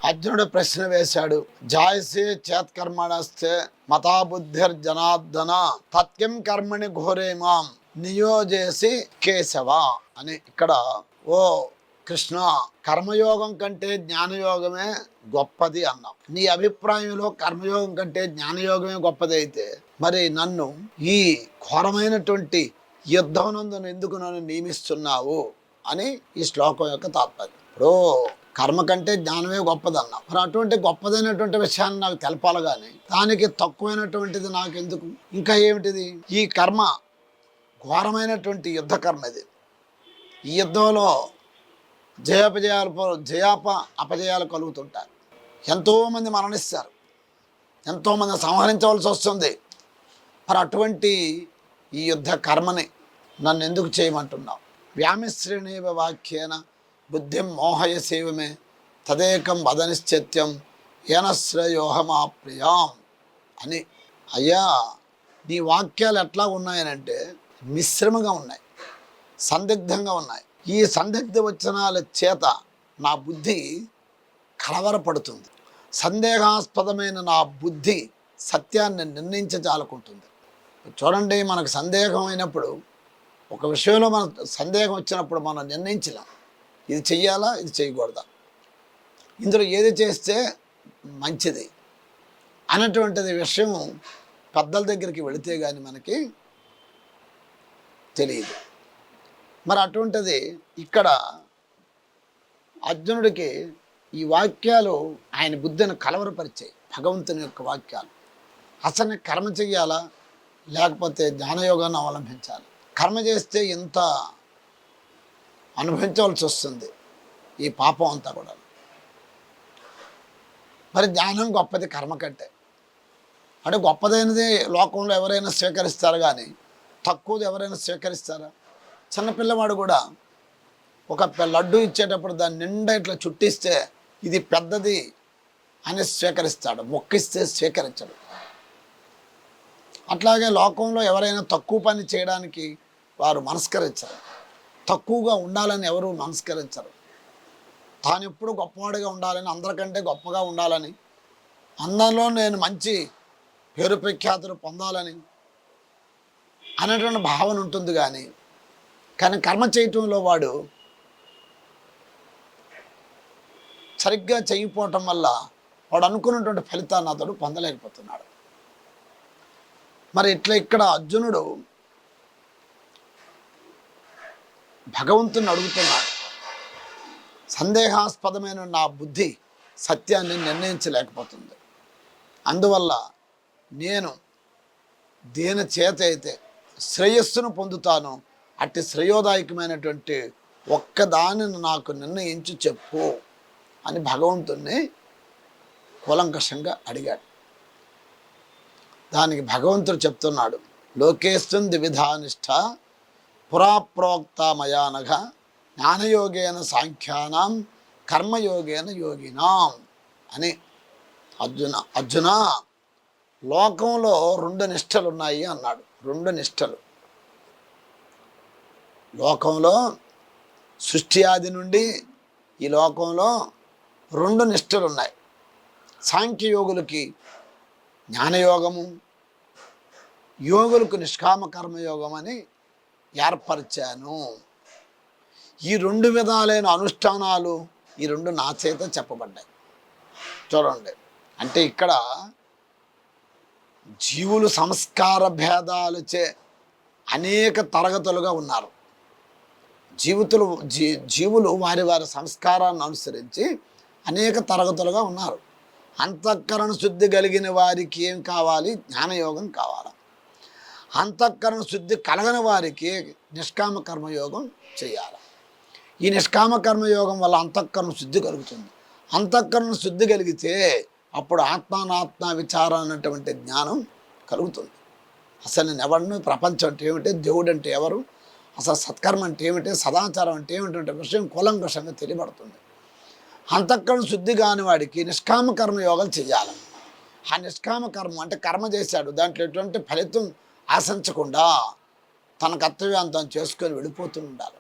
అర్జునుడు ప్రశ్న వేశాడు. జాయసే చేత్కర్మణస్తే మతాబుద్ధిర్జనార్దన తత్కిం కర్మణి ఘోరేమాం నియోజేసి కేశవ అని. ఇక్కడ ఓ కృష్ణ, కర్మయోగం కంటే జ్ఞానయోగమే గొప్పది అన్నాం. నీ అభిప్రాయంలో కర్మయోగం కంటే జ్ఞానయోగమే గొప్పది అయితే మరి నన్ను ఈ ఘోరమైనటువంటి యుద్ధమునందు ఎందుకు నన్ను నియమిస్తున్నావు అని ఈ శ్లోకం యొక్క తాత్పర్యం. ఇప్పుడు కర్మ కంటే జ్ఞానమే గొప్పదన్నా, మరి అటువంటి గొప్పదైనటువంటి విషయాన్ని నాకు తెలపాలి కానీ దానికి తక్కువైనటువంటిది నాకు ఎందుకు? ఇంకా ఏమిటిది? ఈ కర్మ ఘోరమైనటువంటి యుద్ధ కర్మ ఇది. ఈ యుద్ధంలో అపజయాలు కలుగుతుంటాయి. ఎంతోమంది మరణిస్తారు, ఎంతోమంది సంహరించవలసి వస్తుంది. మరి అటువంటి ఈ యుద్ధ కర్మని నన్ను ఎందుకు చేయమంటున్నావు? వ్యామిశ్రేణీవ వాక్యేన బుద్ధిం మోహయసేవమే తదేకం వదనిశ్చత్యం ఏనశ్రయోహమాప్రియాం అని. అయ్యా, నీ వాక్యాలు ఎట్లా ఉన్నాయనంటే మిశ్రమంగా ఉన్నాయి, సందిగ్ధంగా ఉన్నాయి. ఈ సందిగ్ధ వచనాల చేత నా బుద్ధి కలవరపడుతుంది. సందేహాస్పదమైన నా బుద్ధి సత్యాన్ని నిర్ణయించజాలకుంటుంది. చూడండి, మనకు సందేహం అయినప్పుడు, ఒక విషయంలో మనకు సందేహం వచ్చినప్పుడు మనం నిర్ణయించలేం, ఇది చెయ్యాలా ఇది చేయకూడదా, ఇందులో ఏది చేస్తే మంచిది అన్నటువంటిది విషయం పెద్దల దగ్గరికి వెళితే కానీ మనకి తెలియదు. మరి అటువంటిది ఇక్కడ అర్జునుడికి ఈ వాక్యాలు ఆయన బుద్ధిని కలవరపరిచాయి. భగవంతుని యొక్క వాక్యాలు. అసలు కర్మ చెయ్యాలా లేకపోతే జ్ఞానయోగాన్ని అవలంబించాలి? కర్మ చేస్తే ఇంత అనుభవించవలసి వస్తుంది, ఈ పాపం అంతా కూడా. మరి జ్ఞానం గొప్పది కర్మ కంటే. అంటే గొప్పదైనది లోకంలో ఎవరైనా స్వీకరిస్తారు కానీ తక్కువది ఎవరైనా స్వీకరిస్తారా? చిన్నపిల్లవాడు కూడా ఒక లడ్డు ఇచ్చేటప్పుడు దాన్ని నిండా ఇట్లా చుట్టిస్తే ఇది పెద్దది అని స్వీకరిస్తాడు, మొక్కిస్తే స్వీకరించడు. అట్లాగే లోకంలో ఎవరైనా తక్కువ పని చేయడానికి వారు మనస్కరించరు, తక్కువగా ఉండాలని ఎవరు మనస్కరించరు. తాను ఎప్పుడు గొప్పవాడిగా ఉండాలని, అందరికంటే గొప్పగా ఉండాలని, అందరిలో నేను మంచి పేరు ప్రఖ్యాతులు పొందాలని అనేటువంటి భావన ఉంటుంది. కానీ కర్మ చేయటంలో వాడు సరిగ్గా చేయకపోవటం వల్ల వాడు అనుకున్నటువంటి ఫలితాన్ని అతడు పొందలేకపోతున్నాడు. మరి ఇట్లా ఇక్కడ అర్జునుడు భగవంతుని అడుగుతున్నాడు, సందేహాస్పదమైన నా బుద్ధి సత్యాన్ని నిర్ణయించలేకపోతుంది. అందువల్ల నేను దేని చేత అయితే శ్రేయస్సును పొందుతానో అట్టి శ్రేయోదాయకమైనటువంటి ఒక్కదానిని నాకు నిర్ణయించి చెప్పు అని భగవంతుణ్ణి కూలంకషంగా అడిగాడు. దానికి భగవంతుడు చెప్తున్నాడు, లోకేస్తున్ ద్విధానిష్ట పురాప్రోక్త మయానఘ జ్ఞానయోగేన సాంఖ్యానాం కర్మయోగేన యోగినాం అని. అర్జున లోకంలో 2 నిష్టలు ఉన్నాయి అన్నాడు. 2 నిష్టలు లోకంలో, సృష్టి ఆది నుండి ఈ లోకంలో 2 నిష్టలు ఉన్నాయి. సాంఖ్యయోగులకి జ్ఞానయోగము, యోగులకు నిష్కామ కర్మయోగం అని ఏర్పరిచాను. ఈ 2 విధాలైన అనుష్ఠానాలు ఈ 2 నా చేత చెప్పబడ్డాయి. చూడండి, అంటే ఇక్కడ జీవులు సంస్కార భేదాలచే అనేక తరగతులుగా ఉన్నారు. జీవులు వారి వారి సంస్కారాన్ని అనుసరించి అనేక తరగతులుగా ఉన్నారు. అంతఃకరణ శుద్ధి కలిగిన వారికి ఏం కావాలి? జ్ఞానయోగం కావాలి. అంతఃకరణ శుద్ధి కలగని వారికి నిష్కామ కర్మయోగం చేయాలి. ఈ నిష్కామ కర్మయోగం వల్ల అంతఃకరణ శుద్ధి కలుగుతుంది. అంతఃకరణ శుద్ధి కలిగితే అప్పుడు ఆత్మానాత్మ విచారం అన్నటువంటి జ్ఞానం కలుగుతుంది. అసలు నేను ఎవరిని, ప్రపంచం అంటే ఏమిటి, దేవుడు అంటే ఎవరు, అసలు సత్కర్మ అంటే ఏమిటి, సదాచారం అంటే ఏమిటంటే విషయం కూలంకషంగా తెలియబడుతుంది. అంతఃకరణ శుద్ధి కాని వాడికి నిష్కామ కర్మయోగాలు చేయాలి. ఆ నిష్కామ కర్మ అంటే కర్మ చేశాడు, దాంట్లో ఎటువంటి ఫలితం ఆశించకుండా తన కర్తవ్యాన్ని తాను చేసుకొని వెళ్ళిపోతూ ఉండాలి.